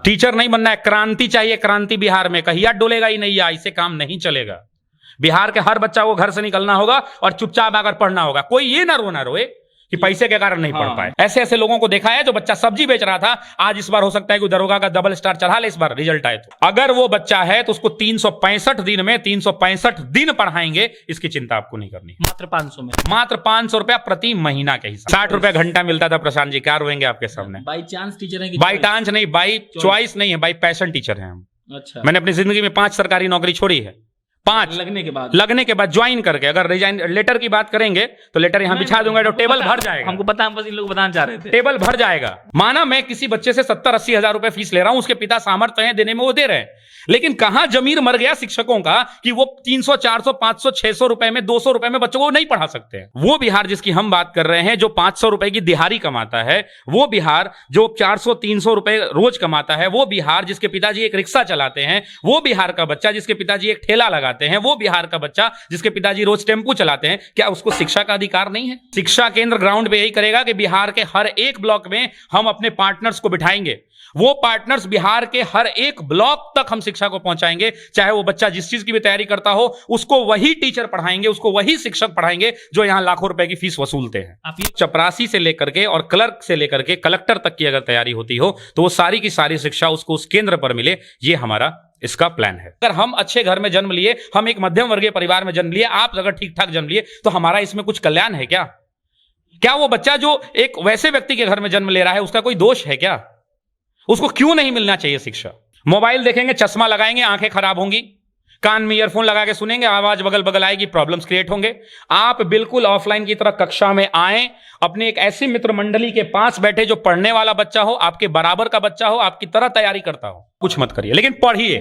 Teacher नहीं बनना है, क्रांति चाहिए, क्रांति बिहार में। कहिया डोलेगा ही नहीं, या इससे काम नहीं चलेगा। बिहार के हर बच्चा को घर से निकलना होगा और चुपचाप आकर पढ़ना होगा। कोई ये ना रोना रोए कि पैसे के कारण नहीं पढ़ पाए। ऐसे ऐसे लोगों को देखा है जो बच्चा सब्जी बेच रहा था, आज इस बार हो सकता है कि दरोगा का डबल स्टार चढ़ा ले इस बार रिजल्ट आए तो। अगर वो बच्चा है तो उसको 365 दिन में 365 दिन पढ़ाएंगे, इसकी चिंता आपको नहीं करनी। मात्र 500 में, मात्र 500 रुपया प्रति महीना के हिसाब। 60 रुपया घंटा मिलता था। प्रशांत जी क्या रोएंगे आपके सामने? बाई चांस टीचर है? बाई चांस नहीं, बाई चॉइस नहीं है, बाई पैशन टीचर है हम। अच्छा, मैंने अपनी जिंदगी में 5 सरकारी नौकरी छोड़ी है। 5 लगने के बाद ज्वाइन करके। अगर रिजाइन लेटर की बात करेंगे तो लेटर यहां बिछा दूंगा तो टेबल भर जाएगा। हमको पता है, बस इन लोग बताना चाह रहे थे। टेबल भर जाएगा। माना मैं किसी बच्चे से 70-80 हजार रुपए फीस ले रहा हूं, उसके पिता सामर्थ्य हैं देने में, वो दे रहे हैं, लेकिन कहां जमीर मर गया शिक्षकों का कि वो 300, 400, 500, 600 रुपए में, 200 रुपए में बच्चों को नहीं पढ़ा सकते हैं। वो बिहार जिसकी हम बात कर रहे हैं, जो 500 रुपए की दिहाड़ी कमाता है, वो बिहार जो 400, 300 रुपए रोज कमाता है, वो बिहार जिसके पिताजी एक रिक्शा चलाते हैं, वो बिहार का बच्चा जिसके पिताजी एक ठेला लगाते हैं, वो बिहार का बच्चा जिसके पिताजी रोज टेम्पू चलाते हैं, क्या उसको शिक्षा का अधिकार नहीं है? शिक्षा केंद्र ग्राउंड पे यही करेगा कि बिहार के हर एक ब्लॉक में हम अपने पार्टनर्स को बिठाएंगे। वो पार्टनर्स बिहार के हर एक ब्लॉक तक हम शिक्षा को पहुंचाएंगे। चाहे वो बच्चा जिस चीज की भी तैयारी करता हो, उसको वही टीचर पढ़ाएंगे, उसको वही शिक्षक पढ़ाएंगे जो यहां लाखों रुपए की फीस वसूलते हैं। चपरासी से लेकर के और क्लर्क से लेकर के कलेक्टर तक की अगर तैयारी होती हो तो वो सारी की सारी शिक्षा उसको उस केंद्र पर मिले, ये हमारा इसका प्लान है। अगर हम अच्छे घर में जन्म लिए, हम एक मध्यम वर्गीय परिवार में जन्म लिए, आप अगर ठीक ठाक जन्म लिए, तो हमारा इसमें कुछ कल्याण है क्या? क्या वो बच्चा जो एक वैसे व्यक्ति के घर में जन्म ले रहा है उसका कोई दोष है क्या? उसको क्यों नहीं मिलना चाहिए शिक्षा? मोबाइल देखेंगे, चश्मा लगाएंगे, आंखें खराब होंगी, कान में ईयरफोन लगा के सुनेंगे, आवाज बगल बगल आएगी, प्रॉब्लम्स क्रिएट होंगे। आप बिल्कुल ऑफलाइन की तरह कक्षा में आए, अपने एक ऐसी मित्र मंडली के पास बैठे जो पढ़ने वाला बच्चा हो, आपके बराबर का बच्चा हो, आपकी तरह तैयारी करता हो। कुछ मत करिए, लेकिन पढ़िए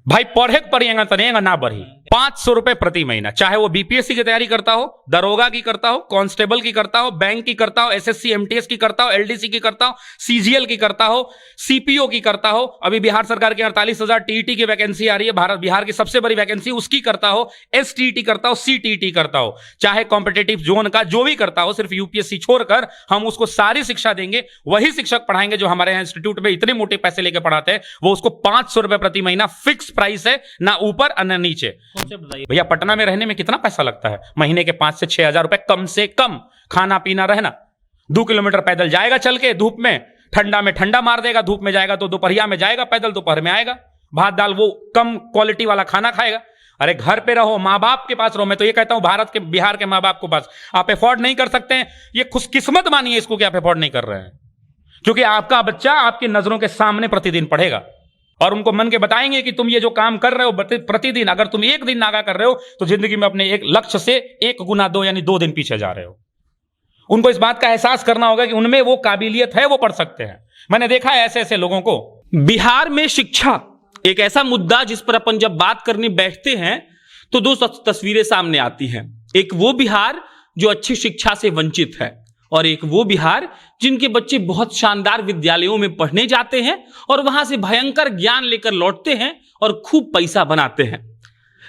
भाई। पढ़ेगा तनेगा ना बढ़ी। 500 रुपए प्रति महीना, चाहे वो बीपीएससी की तैयारी करता हो, दरोगा की करता हो, कांस्टेबल की करता हो, बैंक की करता हो, एसएससी एमटीएस की करता हो, एलडीसी की करता हो, सीजीएल की करता हो, सीपीओ की करता हो, अभी बिहार सरकार की 48,000 टीईटी की वैकेंसी आ रही है, बिहार की सबसे बड़ी वैकेंसी, उसकी करता हो, एसटीईटी करता हो, सीटीईटी करता हो, चाहे कॉम्पिटेटिव जोन का जो भी करता हो, सिर्फ यूपीएससी छोड़कर हम उसको सारी शिक्षा देंगे। वही शिक्षक पढ़ाएंगे जो हमारे यहाँ इंस्टीट्यूट में इतने मोटे पैसे लेकर पढ़ाते हैं। वो उसको 500 रुपए प्रति महीना फिक्स प्राइस है, ना ऊपर और ना नीचे। भैया पटना में रहने में कितना पैसा लगता है? महीने के 5 से 6 हजार रुपए कम से कम। खाना पीना रहना, 2 किलोमीटर पैदल जाएगा चल के धूप में, ठंडा में ठंडा मार देगा, धूप में जाएगा तो दोपहरिया में जाएगा पैदल, दोपहर में आएगा, भात दाल वो कम क्वालिटी वाला खाना खाएगा। अरे घर पे रहो, माँ बाप के पास रहो। मैं तो ये कहता हूं भारत के, बिहार के माँ बाप के पास आप अफोर्ड नहीं कर सकते हैं, ये खुशकिस्मत मानिए इसको कि आप अफोर्ड नहीं कर रहे हैं, क्योंकि आपका बच्चा आपकी नजरों के सामने प्रतिदिन पढ़ेगा और उनको मन के बताएंगे कि तुम ये जो काम कर रहे हो प्रतिदिन, अगर तुम एक दिन नागा कर रहे हो तो जिंदगी में अपने एक लक्ष्य से 1 गुना 2 यानी 2 दिन पीछे जा रहे हो। उनको इस बात का एहसास करना होगा कि उनमें वो काबिलियत है, वो पढ़ सकते हैं। मैंने देखा है ऐसे ऐसे लोगों को। बिहार में शिक्षा एक ऐसा मुद्दा जिस पर अपन जब बात करने बैठते हैं तो 2 तस्वीरें सामने आती हैं। एक वो बिहार जो अच्छी शिक्षा से वंचित है, और एक वो बिहार जिनके बच्चे बहुत शानदार विद्यालयों में पढ़ने जाते हैं और वहां से भयंकर ज्ञान लेकर लौटते हैं और खूब पैसा बनाते हैं।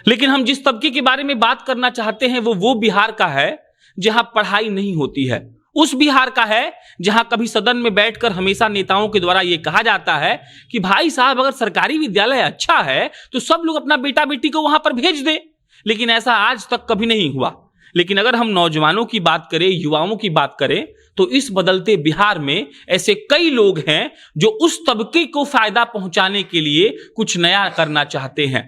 लेकिन हम जिस तबके के बारे में बात करना चाहते हैं वो बिहार का है जहां पढ़ाई नहीं होती है। उस बिहार का है जहां कभी सदन में बैठकर हमेशा नेताओं के द्वारा यह कहा जाता है कि भाई साहब अगर सरकारी विद्यालय अच्छा है तो सब लोग अपना बेटा बेटी को वहां पर भेज दें, लेकिन ऐसा आज तक कभी नहीं हुआ। लेकिन अगर हम नौजवानों की बात करें, युवाओं की बात करें, तो इस बदलते बिहार में ऐसे कई लोग हैं जो उस तबके को फायदा पहुंचाने के लिए कुछ नया करना चाहते हैं।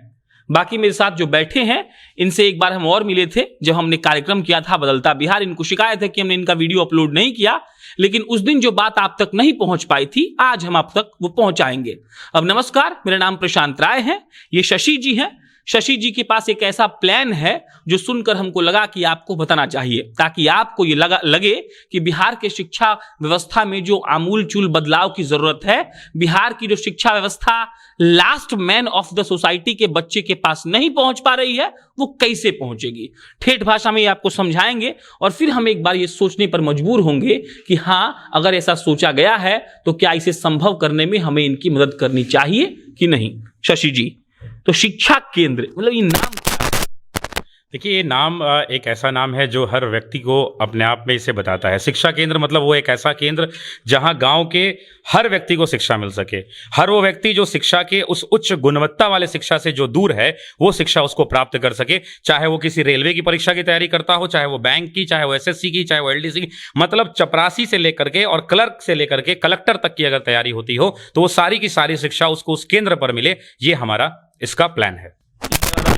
बाकी मेरे साथ जो बैठे हैं इनसे एक बार हम और मिले थे जब हमने कार्यक्रम किया था बदलता बिहार। इनको शिकायत है कि हमने इनका वीडियो अपलोड नहीं किया, लेकिन उस दिन जो बात आप तक नहीं पहुंच पाई थी आज हम आप तक वो पहुंचाएंगे। अब नमस्कार, मेरा नाम प्रशांत राय है, ये शशि जी हैं। शशि जी के पास एक ऐसा प्लान है जो सुनकर हमको लगा कि आपको बताना चाहिए, ताकि आपको ये लगे कि बिहार के शिक्षा व्यवस्था में जो आमूलचूल बदलाव की जरूरत है, बिहार की जो शिक्षा व्यवस्था last man of the society के बच्चे के पास नहीं पहुंच पा रही है, वो कैसे पहुंचेगी। ठेठ भाषा में आपको समझाएंगे और फिर हम एक बार ये सोचने पर मजबूर होंगे कि हाँ, अगर ऐसा सोचा गया है तो क्या इसे संभव करने में हमें इनकी मदद करनी चाहिए कि नहीं। शशि जी, तो शिक्षा केंद्र मतलब ये नाम क्या है? देखिए, ये नाम एक ऐसा नाम है जो हर व्यक्ति को अपने आप में इसे बताता है। शिक्षा केंद्र मतलब वो एक ऐसा केंद्र जहां गांव के हर व्यक्ति को शिक्षा मिल सके। हर वो व्यक्ति जो शिक्षा के उस उच्च गुणवत्ता वाले शिक्षा से जो दूर है, वो शिक्षा उसको प्राप्त कर सके। चाहे वो किसी रेलवे की परीक्षा की तैयारी करता हो, चाहे वो बैंक की, चाहे वो एसएससी की, चाहे वो एलडीसी की, मतलब चपरासी से लेकर के और क्लर्क से लेकर के कलेक्टर तक की अगर तैयारी होती हो तो वो सारी की सारी शिक्षा उसको उस केंद्र पर मिले। ये हमारा इसका प्लान है।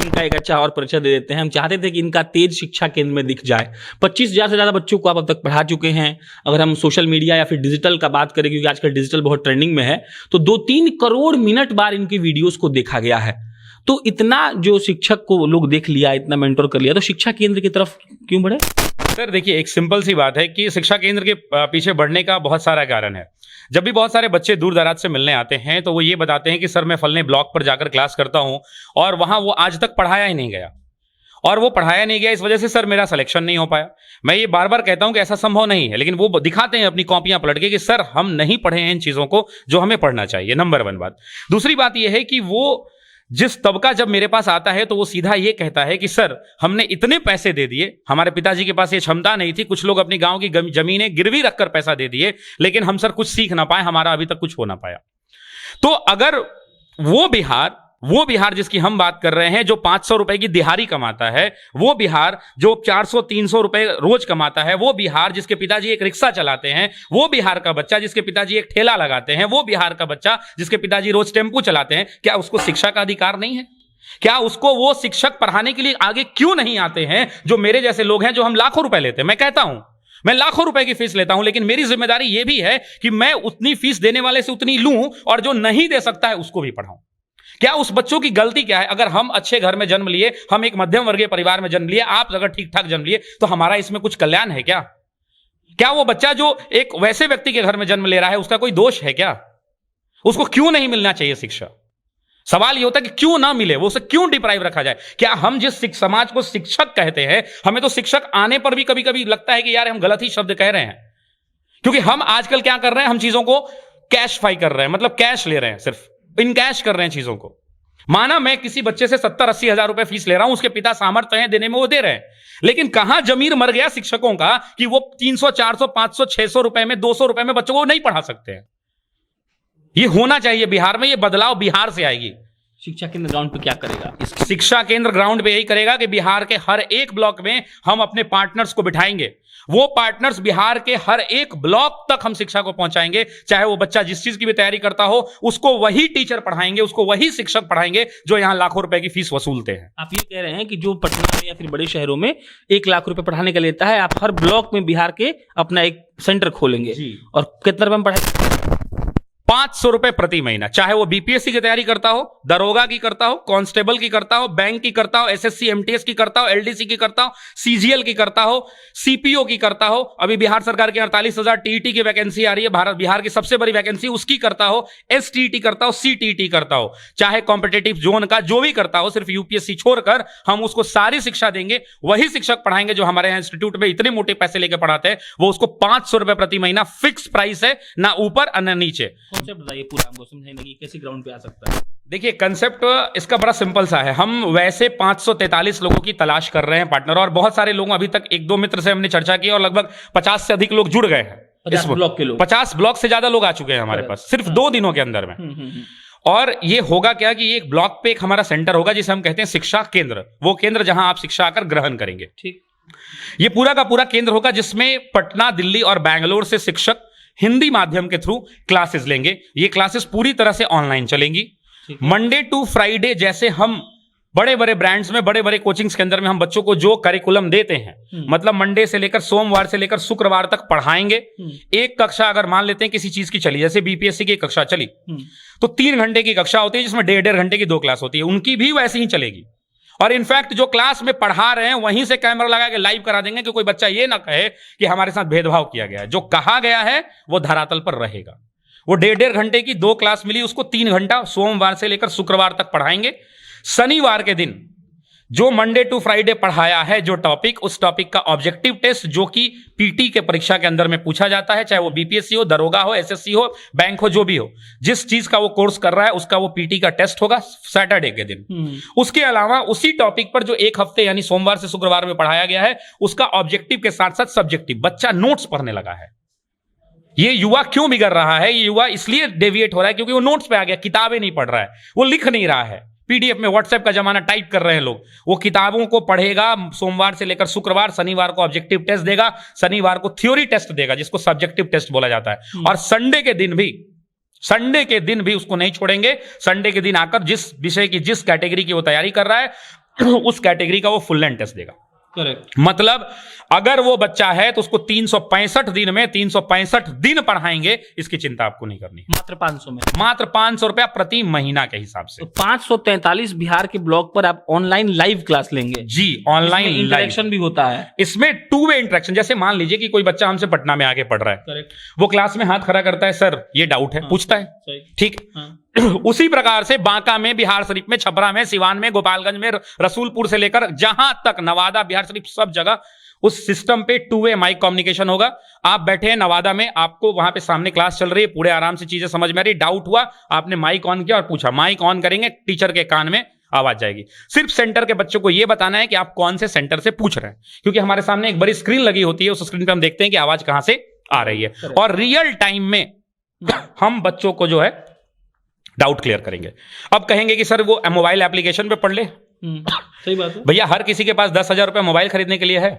इनका एक अच्छा और परिचय दे देते हैं। हम चाहते थे कि इनका तेज शिक्षा केंद्र में दिख जाए। 25,000 से ज्यादा बच्चों को आप अब तक पढ़ा चुके हैं। अगर हम सोशल मीडिया या फिर डिजिटल का बात करें, क्योंकि आजकल डिजिटल बहुत ट्रेंडिंग में है, तो 2-3 करोड़ मिनट बार इनकी वीडियोस को देखा गया है। तो इतना जो शिक्षक को लोग देख लिया, इतना मेंटोर कर लिया, तो शिक्षा केंद्र की तरफ क्यों बढ़े? सर देखिए, एक सिंपल सी बात है कि शिक्षा केंद्र के पीछे बढ़ने का बहुत सारा कारण है। जब भी बहुत सारे बच्चे दूर दराज से मिलने आते हैं तो वो ये बताते हैं कि सर मैं फलने ब्लॉक पर जाकर क्लास करता हूं और वहां वो आज तक पढ़ाया ही नहीं गया, और वो पढ़ाया नहीं गया इस वजह से सर मेरा सिलेक्शन नहीं हो पाया। मैं ये बार बार कहता हूं कि ऐसा संभव नहीं है, लेकिन वो दिखाते हैं अपनी कॉपियां पलट के कि सर हम नहीं पढ़े हैं इन चीजों को जो हमें पढ़ना चाहिए। नंबर 1 बात। दूसरी बात यह है कि वो जिस तबका जब मेरे पास आता है तो वो सीधा ये कहता है कि सर हमने इतने पैसे दे दिए, हमारे पिताजी के पास ये क्षमता नहीं थी, कुछ लोग अपनी गांव की जमीनें गिरवी रखकर पैसा दे दिए, लेकिन हम सर कुछ सीख ना पाए, हमारा अभी तक कुछ हो ना पाया। तो अगर वो बिहार जिसकी हम बात कर रहे हैं, जो 500 रुपए की दिहाड़ी कमाता है, वो बिहार जो 400-300 रुपए रोज कमाता है, वो बिहार जिसके पिताजी एक रिक्शा चलाते हैं, वो बिहार का बच्चा जिसके पिताजी एक ठेला लगाते हैं, वो बिहार का बच्चा जिसके पिताजी रोज टेम्पू चलाते हैं, क्या उसको शिक्षा का अधिकार नहीं है? क्या उसको वो शिक्षक पढ़ाने के लिए आगे क्यों नहीं आते हैं? जो मेरे जैसे लोग हैं, जो हम लाखों रुपए लेते हैं, मैं कहता हूं मैं लाखों रुपए की फीस लेता हूं, लेकिन मेरी जिम्मेदारी यह भी है कि मैं उतनी फीस देने वाले से उतनी लूं और जो नहीं दे सकता है उसको भी पढ़ाऊं। क्या उस बच्चों की गलती क्या है? अगर हम अच्छे घर में जन्म लिए, हम एक मध्यम वर्गीय परिवार में जन्म लिए, आप अगर ठीक ठाक जन्म लिए, तो हमारा इसमें कुछ कल्याण है क्या? क्या वो बच्चा जो एक वैसे व्यक्ति के घर में जन्म ले रहा है उसका कोई दोष है क्या? उसको क्यों नहीं मिलना चाहिए शिक्षा? सवाल यह होता है कि क्यों ना मिले, वो उसे क्यों डिप्राइव रखा जाए? क्या हम जिस समाज को शिक्षक कहते हैं, हमें तो शिक्षक आने पर भी कभी कभी लगता है कि यार हम गलत ही शब्द कह रहे हैं, क्योंकि हम आजकल क्या कर रहे हैं, हम चीजों को कैशफाई कर रहे हैं, मतलब कैश ले रहे हैं, सिर्फ इन कैश कर रहे हैं चीजों को। माना मैं किसी बच्चे से 70-80 हजार रुपए फीस ले रहा हूं, उसके पिता सामर्थ्य हैं देने में, वो दे रहे हैं, लेकिन कहां जमीर मर गया शिक्षकों का कि वो 300, 400, 500, 600 रुपए में, 200 रुपए में बच्चों को नहीं पढ़ा सकते हैं। ये होना चाहिए बिहार में, ये बदलाव बिहार से आएगी। शिक्षा केंद्र ग्राउंड पे क्या करेगा? शिक्षा केंद्र ग्राउंड पे यही करेगा कि बिहार के हर एक ब्लॉक में हम अपने पार्टनर्स को बिठाएंगे। वो पार्टनर्स बिहार के हर एक ब्लॉक तक हम शिक्षा को पहुंचाएंगे। चाहे वो बच्चा जिस चीज की भी तैयारी करता हो, उसको वही टीचर पढ़ाएंगे, उसको वही शिक्षक पढ़ाएंगे जो यहां लाखों रुपए की फीस वसूलते हैं। आप ये कह रहे हैं कि जो पटना में या फिर बड़े शहरों में 1 लाख रुपए पढ़ाने का लेता है, आप हर ब्लॉक में बिहार के अपना एक सेंटर खोलेंगे जी। और कितना रुपए में पढ़ाएंगे? 500 रुपए प्रति महीना। चाहे वो बीपीएससी की तैयारी करता हो, दरोगा की करता हो, कांस्टेबल की करता हो, बैंक की करता हो, एसएससी एमटीएस की करता हो, एलडीसी की करता हो, सीजीएल की करता हो, सीपीओ की करता हो, अभी बिहार सरकार की 48,000 टीईटी की वैकेंसी आ रही है, बिहार की सबसे बड़ी वैकेंसी, उसकी करता हो, एसटीईटी करता हो, सीटीईटी करता हो, चाहे कॉम्पिटेटिव जोन का जो भी करता हो, सिर्फ यूपीएससी छोड़कर हम उसको सारी शिक्षा देंगे। वही शिक्षक पढ़ाएंगे जो हमारे यहाँ इंस्टीट्यूट में इतने मोटे पैसे लेकर पढ़ाते हैं। वो उसको 500 रुपए प्रति महीना फिक्स प्राइस है, ना ऊपर और ना नीचे। कॉन्सेप्ट बताइए पूरा, हमको समझाएंगे कि कैसे ग्राउंड पे आ सकता है। देखिए, कंसेप्ट इसका बड़ा सिंपल सा है। हम वैसे 543 लोगों की तलाश कर रहे हैं पार्टनर, और बहुत सारे लोग, अभी तक 1-2 मित्र से हमने चर्चा की और लगभग 50 से अधिक लोग जुड़ गए हैं। 50 ब्लॉक के लोग, 50 ब्लॉक से ज्यादा लोग आ चुके हैं हमारे पास सिर्फ 2 दिनों के अंदर में। और ये होगा क्या कि एक ब्लॉक पे एक हमारा सेंटर होगा जिसे हम कहते हैं शिक्षा केंद्र। वो केंद्र जहां आप शिक्षा आकर ग्रहण करेंगे। ठीक। ये पूरा का पूरा केंद्र होगा जिसमें पटना, दिल्ली और बैंगलोर से शिक्षक हिंदी माध्यम के थ्रू क्लासेस लेंगे। ये क्लासेस पूरी तरह से ऑनलाइन चलेंगी। मंडे टू फ्राइडे जैसे हम बड़े बड़े ब्रांड्स में, बड़े बड़े कोचिंग्स के अंदर में हम बच्चों को जो करिकुलम देते हैं, मतलब मंडे से लेकर सोमवार से लेकर शुक्रवार तक पढ़ाएंगे। एक कक्षा अगर मान लेते हैं किसी चीज की चली, जैसे बीपीएससी की कक्षा चली, तो 3 घंटे की कक्षा होती है जिसमें 1.5 घंटे की 2 क्लास होती है। उनकी भी वैसे ही चलेगी। और इनफैक्ट जो क्लास में पढ़ा रहे हैं वहीं से कैमरा लगा के लाइव करा देंगे कि कोई बच्चा ये ना कहे कि हमारे साथ भेदभाव किया गया है। जो कहा गया है वो धरातल पर रहेगा। वो 1.5 घंटे की 2 क्लास मिली, उसको 3 घंटा सोमवार से लेकर शुक्रवार तक पढ़ाएंगे। शनिवार के दिन जो मंडे टू फ्राइडे पढ़ाया है जो टॉपिक, उस टॉपिक का ऑब्जेक्टिव टेस्ट जो कि पीटी के परीक्षा के अंदर में पूछा जाता है, चाहे वो बीपीएससी हो, दरोगा हो, एसएससी हो, बैंक हो, जो भी हो, जिस चीज का वो कोर्स कर रहा है उसका वो पीटी का टेस्ट होगा सैटरडे के दिन। उसके अलावा उसी टॉपिक पर जो एक हफ्ते यानी सोमवार से शुक्रवार में पढ़ाया गया है उसका ऑब्जेक्टिव के साथ साथ सब्जेक्टिव, बच्चा नोट्स पढ़ने लगा है। ये युवा क्यों बिगड़ रहा है? ये युवा इसलिए डेविएट हो रहा है क्योंकि वो नोट्स पे आ गया, किताबें नहीं पढ़ रहा है, वो लिख नहीं रहा है। पीडीएफ में, व्हाट्सएप का जमाना, टाइप कर रहे हैं लोग। वो किताबों को पढ़ेगा, सोमवार से लेकर शुक्रवार, शनिवार को ऑब्जेक्टिव टेस्ट देगा, शनिवार को थ्योरी टेस्ट देगा जिसको सब्जेक्टिव टेस्ट बोला जाता है। और संडे के दिन भी उसको नहीं छोड़ेंगे। संडे के दिन आकर जिस विषय की, जिस कैटेगरी की वो तैयारी कर रहा है उस कैटेगरी का वो फुल लेंथ टेस्ट देगा। करेक्ट। मतलब अगर वो बच्चा है तो उसको 365 दिन में 365 दिन पढ़ाएंगे, इसकी चिंता आपको नहीं करनी। मात्र 500 में, मात्र 500 रुपया प्रति महीना के हिसाब से। तो 543 बिहार के ब्लॉक पर आप ऑनलाइन लाइव क्लास लेंगे। जी, ऑनलाइन इंटरेक्शन भी होता है इसमें, 2 वे इंटरेक्शन। जैसे मान लीजिए कि कोई बच्चा हमसे पटना में आके पढ़ रहा है। करेक्ट। वो क्लास में हाथ खड़ा करता है, सर ये डाउट है, पूछता है, ठीक। उसी प्रकार से बांका में, बिहार शरीफ में, छपरा में, सिवान में, गोपालगंज में, रसूलपुर से लेकर जहां तक नवादा, बिहार शरीफ, सब जगह उस सिस्टम पे 2 वे माइक कम्युनिकेशन होगा। आप बैठे हैं नवादा में, आपको वहां पे सामने क्लास चल रही है, पूरे आराम से चीजें समझ में आ रही, डाउट हुआ, आपने माइक ऑन किया और पूछा, माइक ऑन करेंगे, टीचर के कान में आवाज जाएगी। सिर्फ सेंटर के बच्चों को यह बताना है कि आप कौन से सेंटर से पूछ रहे हैं, क्योंकि हमारे सामने एक बड़ी स्क्रीन लगी होती है, उस स्क्रीन पर हम देखते हैं कि आवाज कहां से आ रही है, और रियल टाइम में हम बच्चों को जो है डाउट क्लियर करेंगे। अब कहेंगे कि सर वो मोबाइल एप्लीकेशन पे पढ़ ले। सही बात है भैया, हर किसी के पास 10,000 रुपए मोबाइल खरीदने के लिए है।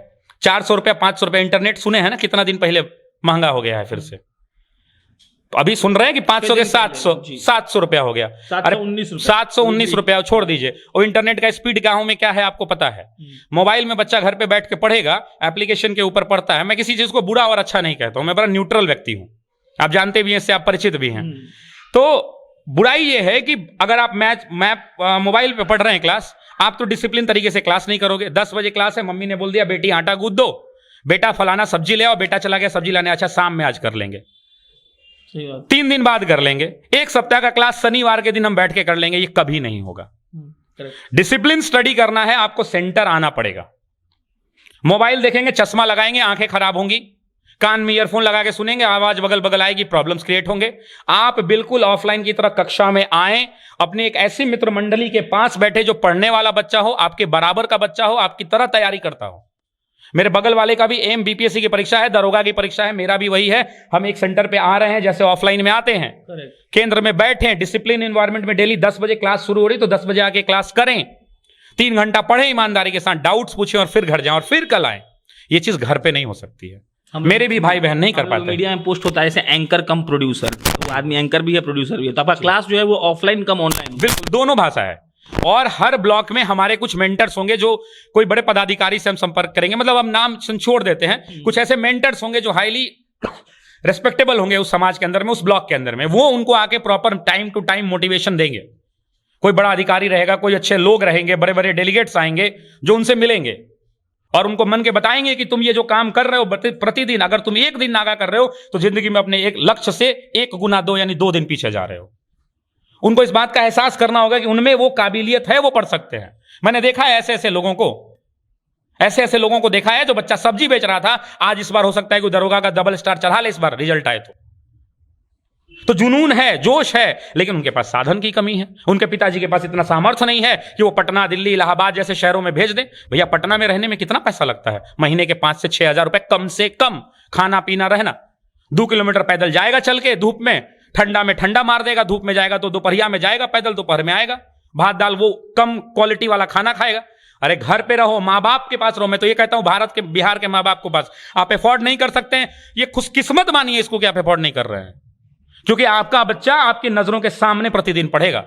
400 रुपया, 500 रुपया इंटरनेट, सुने हैं ना कितना दिन पहले महंगा हो गया है फिर से। तो अभी सुन रहे हैं कि 500 के 700 रुपया हो गया। अरे 719 रुपया छोड़ दीजिए। और इंटरनेट का स्पीड गांव में क्या है आपको पता है? मोबाइल में बच्चा घर पे बैठ के पढ़ेगा, एप्लीकेशन के ऊपर पढ़ता है। मैं किसी चीज को बुरा और अच्छा नहीं कहता हूं, मैं बड़ा न्यूट्रल व्यक्ति हूं, आप जानते भी हैं, इससे आप परिचित भी हैं। तो बुराई यह है कि अगर आप मोबाइल पे पढ़ रहे हैं क्लास, आप तो डिसिप्लिन तरीके से क्लास नहीं करोगे। 10 बजे क्लास है, मम्मी ने बोल दिया बेटी आटा गूंद दो, बेटा फलाना सब्जी ले आओ, बेटा चला गया सब्जी लाने, अच्छा शाम में आज कर लेंगे, 3 दिन बाद कर लेंगे, 1 सप्ताह का क्लास शनिवार के दिन हम बैठ के कर लेंगे, ये कभी नहीं होगा। डिसिप्लिन स्टडी करना है, आपको सेंटर आना पड़ेगा। मोबाइल देखेंगे, चश्मा लगाएंगे, आंखें खराब होंगी, कान में ईयरफोन लगा के सुनेंगे, आवाज बगल बगल आएगी, प्रॉब्लम्स क्रिएट होंगे। आप बिल्कुल ऑफलाइन की तरह कक्षा में आए, अपने एक ऐसी मित्र मंडली के पास बैठे जो पढ़ने वाला बच्चा हो, आपके बराबर का बच्चा हो, आपकी तरह तैयारी करता हो। मेरे बगल वाले का भी एम बीपीएससी की परीक्षा है, दरोगा की परीक्षा है, मेरा भी वही है। हम एक सेंटर पे आ रहे हैं जैसे ऑफलाइन में आते हैं, केंद्र में बैठे हैं, डिसिप्लिन एनवायरनमेंट में, डेली 10 बजे क्लास शुरू हो रही तो 10 बजे आके क्लास करें, 3 घंटा पढ़े ईमानदारी के साथ, डाउट्स पूछें और फिर घर जाएं और फिर कल आए। ये चीज घर पे नहीं हो सकती है, मेरे भी भाई बहन नहीं कर पाते। मीडिया में पोस्ट होता है जैसे एंकर कम प्रोड्यूसर, तो आदमी एंकर भी है प्रोड्यूसर भी है, तो आपका क्लास जो है वो ऑफलाइन कम ऑनलाइन, बिल्कुल दोनों भाषा है। और हर ब्लॉक में हमारे कुछ मेंटर्स होंगे, जो कोई बड़े पदाधिकारी से हम संपर्क करेंगे, मतलब हम नाम छोड़ देते हैं, कुछ ऐसे मेंटर्स होंगे जो हाईली रेस्पेक्टेबल होंगे उस समाज के अंदर में, उस ब्लॉक के अंदर में, वो उनको आके proper time to time motivation देंगे। कोई बड़ा अधिकारी रहेगा, कोई अच्छे लोग रहेंगे, बड़े बड़े डेलीगेट्स आएंगे जो उनसे मिलेंगे और उनको मन के बताएंगे कि तुम ये जो काम कर रहे हो प्रतिदिन, अगर तुम एक दिन नागा कर रहे हो तो जिंदगी में अपने एक लक्ष्य से 1 गुना 2 यानी 2 दिन पीछे जा रहे हो। उनको इस बात का एहसास करना होगा कि उनमें वो काबिलियत है, वो पढ़ सकते हैं। मैंने देखा है ऐसे ऐसे लोगों को देखा है, जो बच्चा सब्जी बेच रहा था, आज इस बार हो सकता है कि दरोगा का डबल स्टार चढ़ा ले, इस बार रिजल्ट आए तो जुनून है, जोश है, लेकिन उनके पास साधन की कमी है। उनके पिताजी के पास इतना सामर्थ्य नहीं है कि वो पटना, दिल्ली, इलाहाबाद जैसे शहरों में भेज दें। भैया, पटना में रहने में कितना पैसा लगता है? महीने के 5 से 6 हजार रुपए कम से कम, खाना पीना रहना। 2 किलोमीटर पैदल जाएगा चल के, धूप में, ठंडा में ठंडा मार देगा, धूप में जाएगा तो दोपहरिया में जाएगा पैदल, दोपहर में आएगा, भात दाल वो कम क्वालिटी वाला खाना खाएगा। अरे घर पे रहो, माँ बाप के पास रहो। मैं तो ये कहता हूं बिहार के माँ बाप के पास आप अफोर्ड नहीं कर सकते हैं, ये खुशकिस्मत मानिए इसको कि आप अफोर्ड नहीं कर रहे हैं, क्योंकि आपका बच्चा आपकी नजरों के सामने प्रतिदिन पढ़ेगा।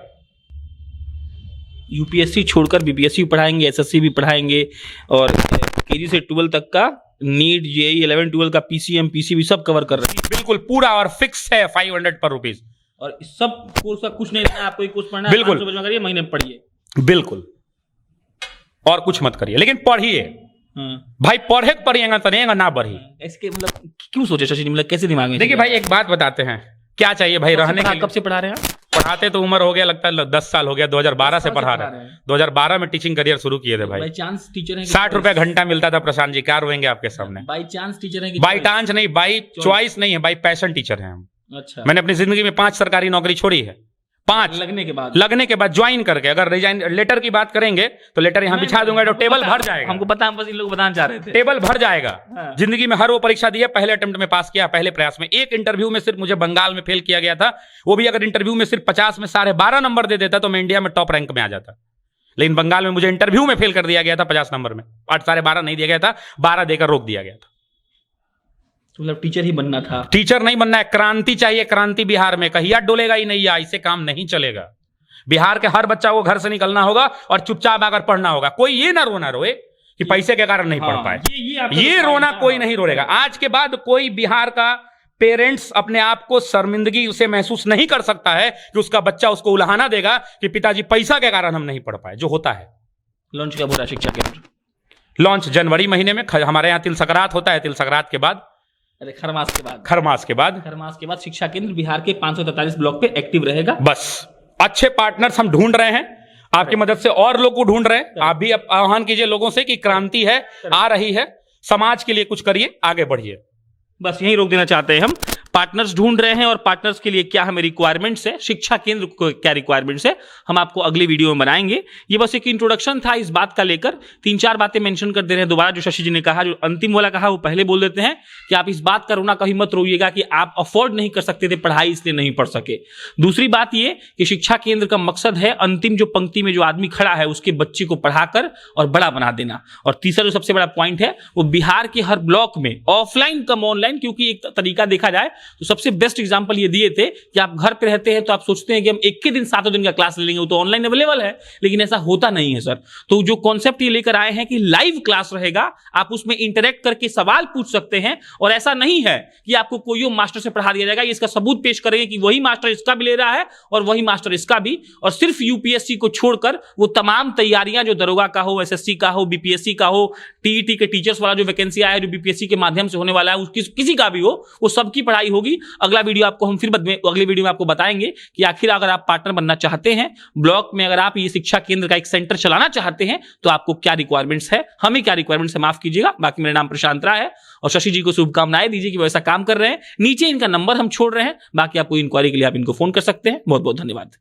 यूपीएससी छोड़कर बीपीएससी भी पढ़ाएंगे, एसएससी भी पढ़ाएंगे, और केजी से 12 तक का नीट, जेईई, 11, 12 का पीसीएम, पीसीबी सब कवर कर रहे हैं। बिल्कुल पूरा और फिक्स है, 500 पर रुपीज। और इस सब कोर्स का कुछ नहीं है, आपको एक कोर्स पढ़ना है, बिल्कुल 500 करिए, महीने में पढ़िए, बिल्कुल, और कुछ मत करिए, लेकिन पढ़िए। भाई पढ़े पढ़िएगा तो नहीं ना बढ़ी। इसके मतलब क्यों सोचे शशि, मतलब कैसे दिमाग में? देखिए भाई, एक बात बताते हैं, क्या चाहिए भाई रहने के लिए? कब से पढ़ा रहे हैं आप? पढ़ाते तो उम्र हो गया, लगता है 10 साल हो गया, 2012 से पढ़ा रहे हैं। 2012 में टीचिंग करियर शुरू किए थे भाई। बाई चांस टीचर है, 60 रुपए घंटा मिलता था प्रशांत जी, क्या रोएंगे आपके सामने। बाई चांस टीचर है, बाई चांस नहीं, बाई चॉइस नहीं है, बाई पैशन टीचर है हम। अच्छा, मैंने अपनी जिंदगी में 5 सरकारी नौकरी छोड़ी है, 5 लगने के बाद ज्वाइन करके। अगर रिजाइन लेटर की बात करेंगे तो लेटर यहाँ बिछा दूंगा तो टेबल भर जाएगा। हमको पता, हम बस इन लोग बताना चाह रहे थे, टेबल भर जाएगा। जिंदगी में हर वो परीक्षा दी है, पहले अटेम्प्ट में पास किया, पहले प्रयास में। एक इंटरव्यू में सिर्फ मुझे बंगाल में फेल किया गया था, वो भी अगर इंटरव्यू में सिर्फ 50 में 12.5 नंबर दे देता तो मैं इंडिया में टॉप रैंक में आ जाता। लेकिन बंगाल में मुझे इंटरव्यू में फेल कर दिया गया था 50 नंबर में, 12.5 नहीं दिया गया था, 12 देकर रोक दिया गया था। मतलब टीचर ही बनना था, टीचर नहीं बनना है, क्रांति चाहिए, क्रांति बिहार में। कहिया डोलेगा ही नहीं, इससे काम नहीं चलेगा। बिहार के हर बच्चा को घर से निकलना होगा और चुपचाप आकर पढ़ना होगा। कोई ये ना रोए कि पैसे के कारण नहीं पढ़ पाए, ये रोना कोई नहीं रोएगा। आज के बाद कोई बिहार का पेरेंट्स अपने आप को शर्मिंदगी से महसूस नहीं कर सकता है कि उसका बच्चा उसको उलाहना देगा कि पिताजी पैसा के कारण हम नहीं पढ़ पाए, जो होता है। लॉन्च कब हो रहा है शिक्षा केंद्र? लॉन्च जनवरी महीने में। हमारे यहाँ तिल संक्रांत होता है, तिल संक्रांत के बाद, खरमास के बाद, खरमास के बाद शिक्षा केंद्र बिहार के 543 ब्लॉक पे एक्टिव रहेगा। बस अच्छे पार्टनर्स हम ढूंढ रहे हैं, आपकी मदद से और लोग को ढूंढ रहे हैं। आप भी आह्वान कीजिए लोगों से कि क्रांति है, आ रही है, समाज के लिए कुछ करिए, आगे बढ़िए। बस यही रोक देना चाहते हैं हम। पार्टनर्स ढूंढ रहे हैं और पार्टनर्स के लिए क्या हमें रिक्वायरमेंट्स है, शिक्षा केंद्र को क्या रिक्वायरमेंट्स है, हम आपको अगले वीडियो में बनाएंगे। ये बस एक इंट्रोडक्शन था इस बात का लेकर, 3-4 बातें मेंशन कर दे रहे हैं दोबारा। जो शशि जी ने कहा, जो अंतिम वाला कहा, वो पहले बोल देते हैं कि आप इस बात का रोना कभी मत रोइएगा कि आप अफोर्ड नहीं कर सकते थे पढ़ाई, इसलिए नहीं पढ़ सके। दूसरी बात ये कि शिक्षा केंद्र का मकसद है अंतिम जो पंक्ति में जो आदमी खड़ा है उसके बच्चे को पढ़ाकर और बड़ा बना देना। और तीसरा जो सबसे बड़ा पॉइंट है वो बिहार के हर ब्लॉक में ऑफलाइन कम ऑनलाइन, क्योंकि एक तरीका देखा जाए तो सबसे बेस्ट एग्जांपल ये दिए थे कि आप घर पे रहते हैं तो आप सोचते हैं कि हम एक ही दिन 7 दिन का क्लास ले लेंगे, वो तो ऑनलाइन अवेलेबल है, लेकिन ऐसा होता नहीं है सर। तो जो कॉन्सेप्ट ये लेकर आए हैं कि लाइव क्लास रहेगा, आप उसमें इंटरेक्ट करके सवाल पूछ सकते हैं, और ऐसा नहीं है कि आपको कोई मास्टर से पढ़ा दिया जाएगा। इसका सबूत पेश करेंगे कि वही मास्टर इसका भी ले रहा है और वही मास्टर इसका भी, और सिर्फ यूपीएससी को छोड़कर वो तमाम तैयारियां जो दरोगा का हो, एसएससी का हो, बीपीएससी का हो, टीईटी के टीचर्स वाला जो वैकेंसी आया है जो बीपीएससी के माध्यम से होने वाला है, किसी का भी हो, वो सबकी पढ़ाई होगी। अगला वीडियो आपको हम फिर अगले वीडियो में आपको बताएंगे कि आखिर अगर आप पार्टनर बनना चाहते हैं ब्लॉक में, अगर आप ये शिक्षा केंद्र का एक सेंटर चलाना चाहते हैं तो आपको क्या रिक्वायरमेंट्स है, हमें क्या रिक्वायरमेंट्स है, माफ कीजिएगा। बाकी मेरा नाम प्रशांत राय है और शशि जी को शुभकामनाएं दीजिए कि वो ऐसा काम कर रहे हैं। नीचे इनका नंबर हम छोड़ रहे हैं, बाकी आपको इंक्वायरी के लिए आप इनको फोन कर सकते हैं। बहुत बहुत धन्यवाद।